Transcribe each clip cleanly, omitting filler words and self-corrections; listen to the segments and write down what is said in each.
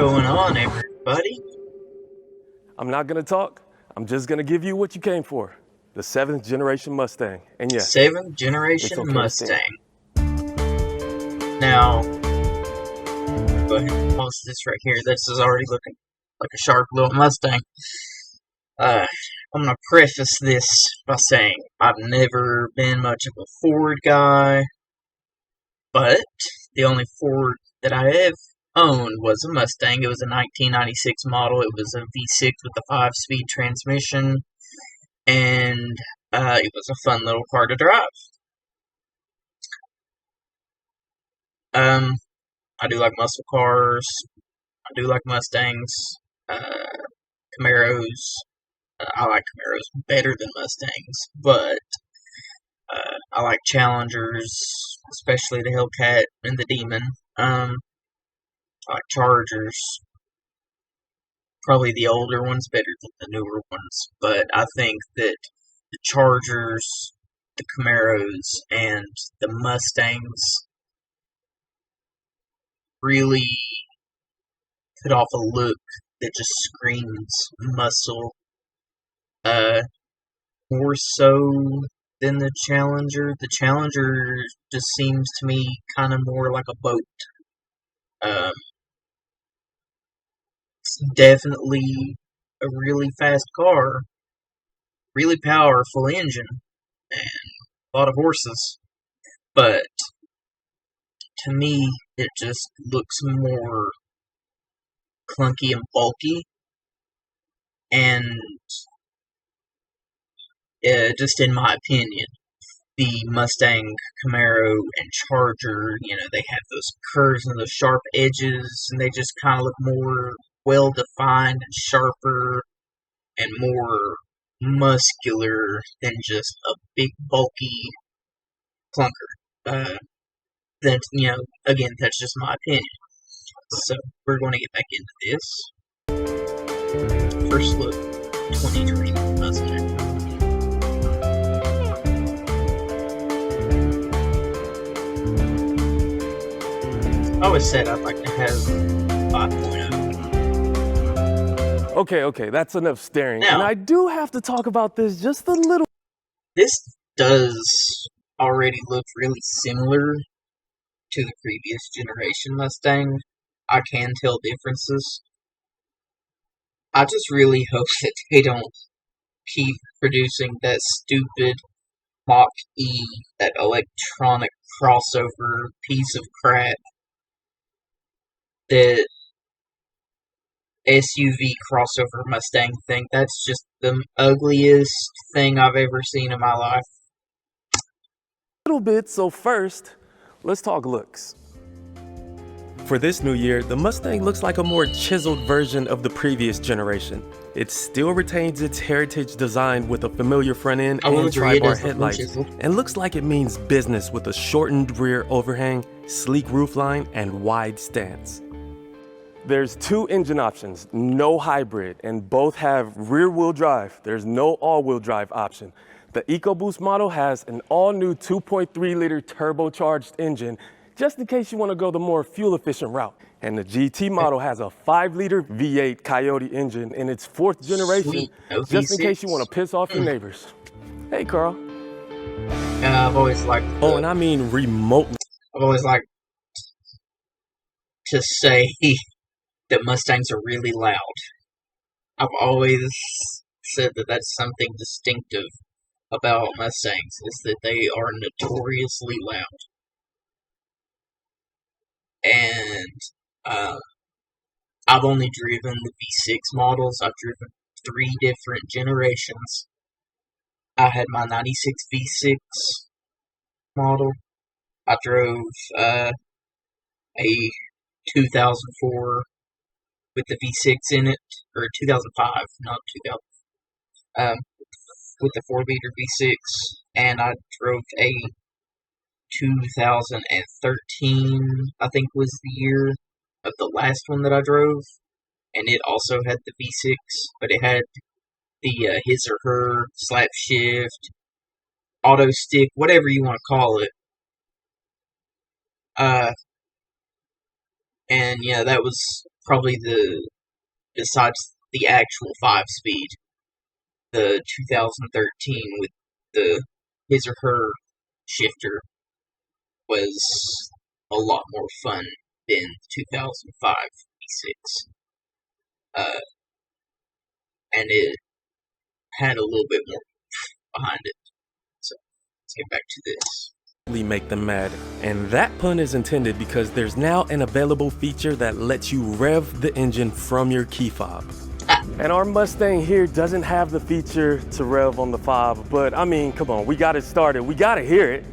going on, everybody? I'm not going to talk. I'm just going to give you what you came for. The 7th generation Mustang. And yes, 7th generation it's okay to stand. Mustang. Now, go ahead and post this right here. This is already looking like a sharp little Mustang. I'm going to preface this by saying I've never been much of a Ford guy, but the only Ford that I have owned was a Mustang. It was a 1996 model. It was a V6 with a 5-speed transmission, and it was a fun little car to drive. I do like muscle cars. I do like Mustangs, Camaros. I like Camaros better than Mustangs, but I like Challengers, especially the Hellcat and the Demon. I like Chargers. Probably the older ones better than the newer ones, but I think that the Chargers, the Camaros, and the Mustangs really put off a look that just screams muscle, more so than the Challenger. The Challenger just seems to me kind of more like a boat. It's definitely a really fast car, really powerful engine, and a lot of horses, but to me, it just looks more clunky and bulky, and just in my opinion, the Mustang, Camaro, and Charger, they have those curves and those sharp edges, and they just kind of look more well-defined and sharper and more muscular than just a big, bulky clunker. Again, that's just my opinion. So, we're going to get back into this. First look, 2020 Mustang. I always said I'd like to have 5.0. Okay, that's enough staring. Now, and I do have to talk about this just a little. This does already look really similar to the previous generation Mustang. I can tell differences. I just really hope that they don't keep producing that stupid Mach-E, that electronic crossover piece of crap, that SUV crossover Mustang thing. That's just the ugliest thing I've ever seen in my life. Little bit, so first, let's talk looks. For this new year, the Mustang looks like a more chiseled version of the previous generation. It still retains its heritage design with a familiar front end and tri-bar headlights, and looks like it means business with a shortened rear overhang, sleek roofline, and wide stance. There's 2 engine options, no hybrid, and both have rear-wheel drive. There's no all-wheel drive option. The EcoBoost model has an all-new 2.3-liter turbocharged engine, just in case you want to go the more fuel-efficient route. And the GT model has a 5-liter V8 Coyote engine in its 4th generation, just in case you want to piss off your neighbors. Hey, Carl. Yeah, I've always liked... and I mean remotely. I've always liked to say that Mustangs are really loud. I've always said that that's something distinctive about Mustangs, is that they are notoriously loud. And I've only driven the V6 models. I've driven 3 different generations. I had my 96 V6 model. I drove a 2004 with the V6 in it, or 2005, not 2000, with the 4-liter V6, and I drove a 2013, I think was the year of the last one that I drove, and it also had the V6, but it had the his or her, slap shift, auto stick, whatever you want to call it. And yeah, that was probably besides the actual 5-speed, the 2013 with the his or her shifter was a lot more fun than 2005 V6. And it had a little bit more behind it. So let's get back to this. Make them mad. And that pun is intended because there's now an available feature that lets you rev the engine from your key fob. And our Mustang here doesn't have the feature to rev on the fob, but I mean, come on, we got it started. We got to hear it.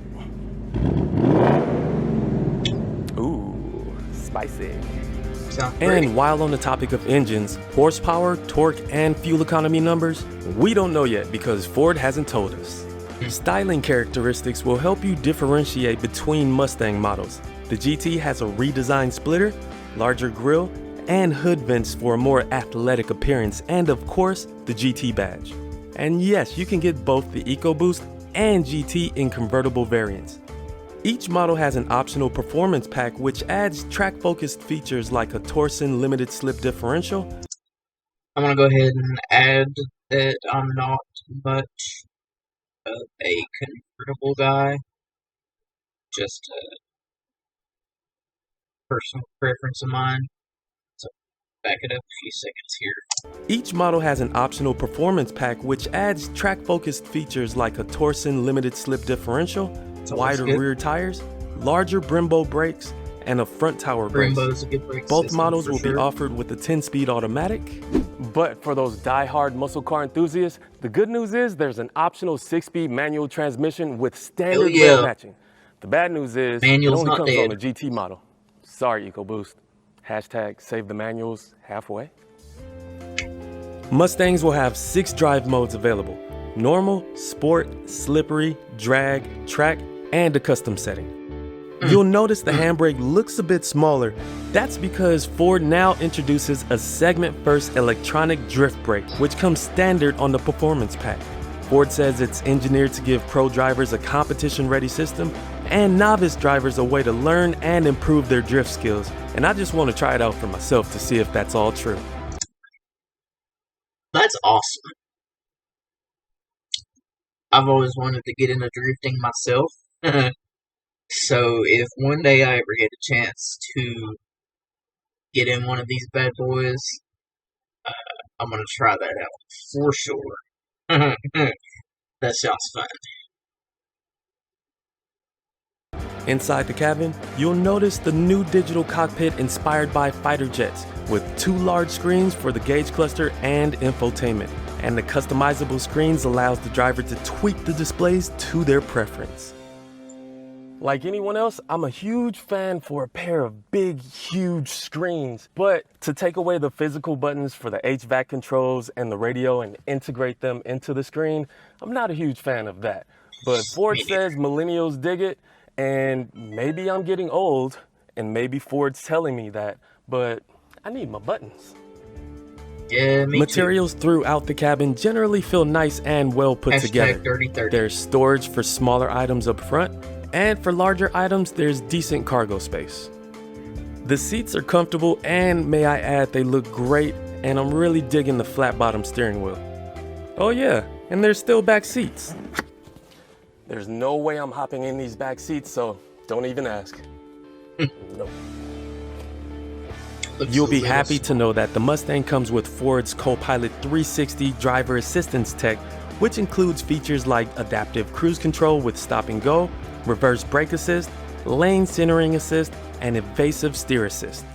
Ooh, spicy. And while on the topic of engines, horsepower, torque, and fuel economy numbers, we don't know yet because Ford hasn't told us. Styling characteristics will help you differentiate between Mustang models. The GT has a redesigned splitter, larger grille, and hood vents for a more athletic appearance, and of course, the GT badge. And yes, you can get both the EcoBoost and GT in convertible variants. Each model has an optional performance pack which adds track-focused features like a Torsen limited slip differential. I'm going to go ahead and add that I'm not much of a convertible guy. Just a personal preference of mine. So back it up a few seconds here. Each model has an optional performance pack which adds track-focused features like a Torsen limited slip differential, wider rear tires, larger Brembo brakes, and a front tower brace. Both models will be offered with a 10-speed automatic. But for those die-hard muscle car enthusiasts, the good news is there's an optional 6-speed manual transmission with standard rail matching. The bad news is it only comes on the GT model. Sorry, EcoBoost. Hashtag save the manuals halfway. Mustangs will have 6 drive modes available: normal, sport, slippery, drag, track, and a custom setting. You'll notice the handbrake looks a bit smaller. That's because Ford now introduces a segment-first electronic drift brake, which comes standard on the performance pack. Ford says it's engineered to give pro drivers a competition-ready system and novice drivers a way to learn and improve their drift skills. And I just want to try it out for myself to see if that's all true. That's awesome. I've always wanted to get into drifting myself. So if one day I ever get a chance to get in one of these bad boys, I'm going to try that out for sure. That sounds fun. Inside the cabin, you'll notice the new digital cockpit inspired by fighter jets with 2 large screens for the gauge cluster and infotainment. And the customizable screens allows the driver to tweak the displays to their preference. Like anyone else, I'm a huge fan for a pair of big, huge screens. But to take away the physical buttons for the HVAC controls and the radio and integrate them into the screen, I'm not a huge fan of that. But Ford says millennials dig it, and maybe I'm getting old, and maybe Ford's telling me that, but I need my buttons. Yeah, me Materials too. Throughout the cabin generally feel nice and well put together. There's storage for smaller items up front, and for larger items, there's decent cargo space. The seats are comfortable, and may I add, they look great, and I'm really digging the flat bottom steering wheel. Oh yeah, and there's still back seats. There's no way I'm hopping in these back seats, so don't even ask. No. You'll be happy to know that the Mustang comes with Ford's Copilot 360 driver assistance tech, which includes features like adaptive cruise control with stop and go, reverse brake assist, lane centering assist, and evasive steer assist.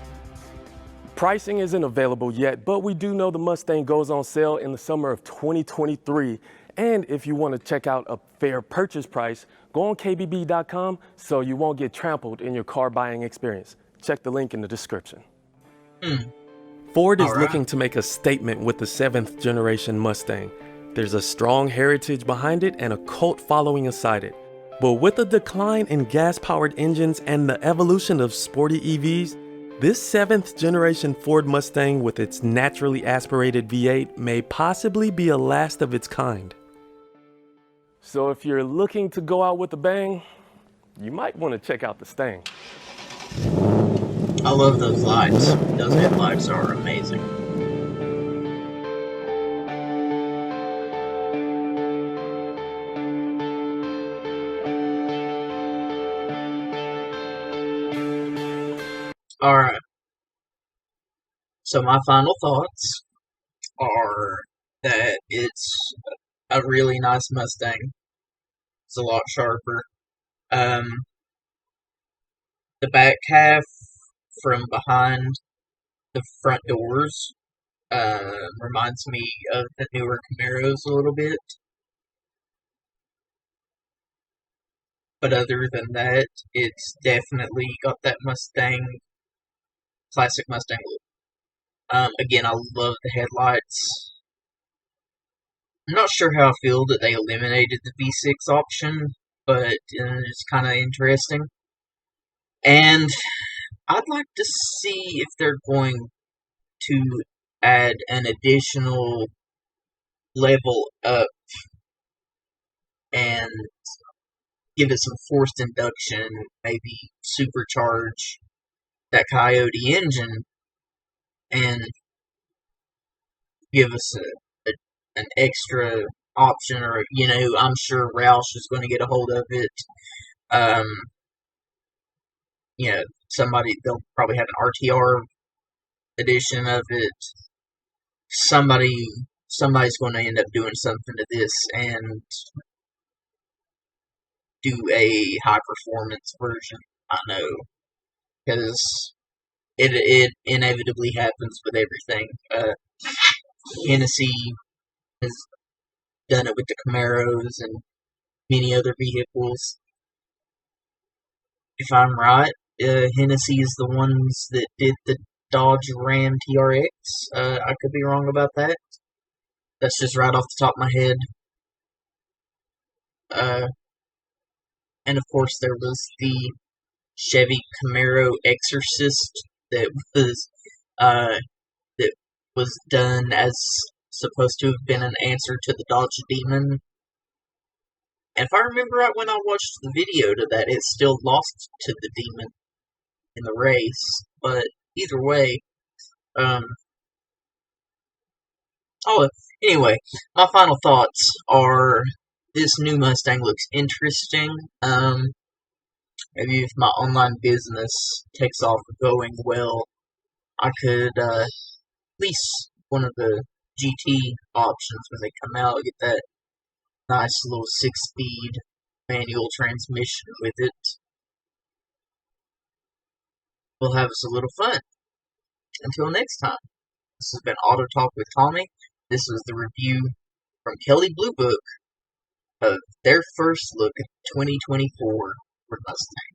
Pricing isn't available yet, but we do know the Mustang goes on sale in the summer of 2023. And if you want to check out a fair purchase price, go on kbb.com so you won't get trampled in your car buying experience. Check the link in the description. Ford is looking to make a statement with the 7th generation Mustang. There's a strong heritage behind it and a cult following aside it. But with a decline in gas-powered engines and the evolution of sporty EVs, this 7th generation Ford Mustang with its naturally aspirated V8 may possibly be a last of its kind. So if you're looking to go out with a bang, you might want to check out the Stang. I love those lights. Those headlights are amazing. Alright, so my final thoughts are that it's a really nice Mustang. It's a lot sharper. Um, the back half from behind the front doors reminds me of the newer Camaros a little bit. But other than that, it's definitely got that classic Mustang look. Again, I love the headlights. I'm not sure how I feel that they eliminated the V6 option, but it's kind of interesting. And I'd like to see if they're going to add an additional level up and give it some forced induction, maybe supercharge that engine, and give us an extra option, or I'm sure Roush is going to get a hold of it. Um, they'll probably have an RTR edition of it. Somebody's going to end up doing something to this and do a high performance version. I know, because it inevitably happens with everything. Hennessy has done it with the Camaros and many other vehicles. If I'm right, Hennessy is the ones that did the Dodge Ram TRX. I could be wrong about that. That's just right off the top of my head. And of course, there was the Chevy Camaro Exorcist uh, that was done as supposed to have been an answer to the Dodge Demon. And if I remember right, when I watched the video to that, it still lost to the Demon in the race. But either way, anyway, my final thoughts are this new Mustang looks interesting. Maybe if my online business takes off going well, I could lease one of the GT options when they come out. Get that nice little 6-speed manual transmission with it. We'll have us a little fun. Until next time, this has been Auto Talk with Tommy. This was the review from Kelley Blue Book of their first look at 2024 Ford Mustang.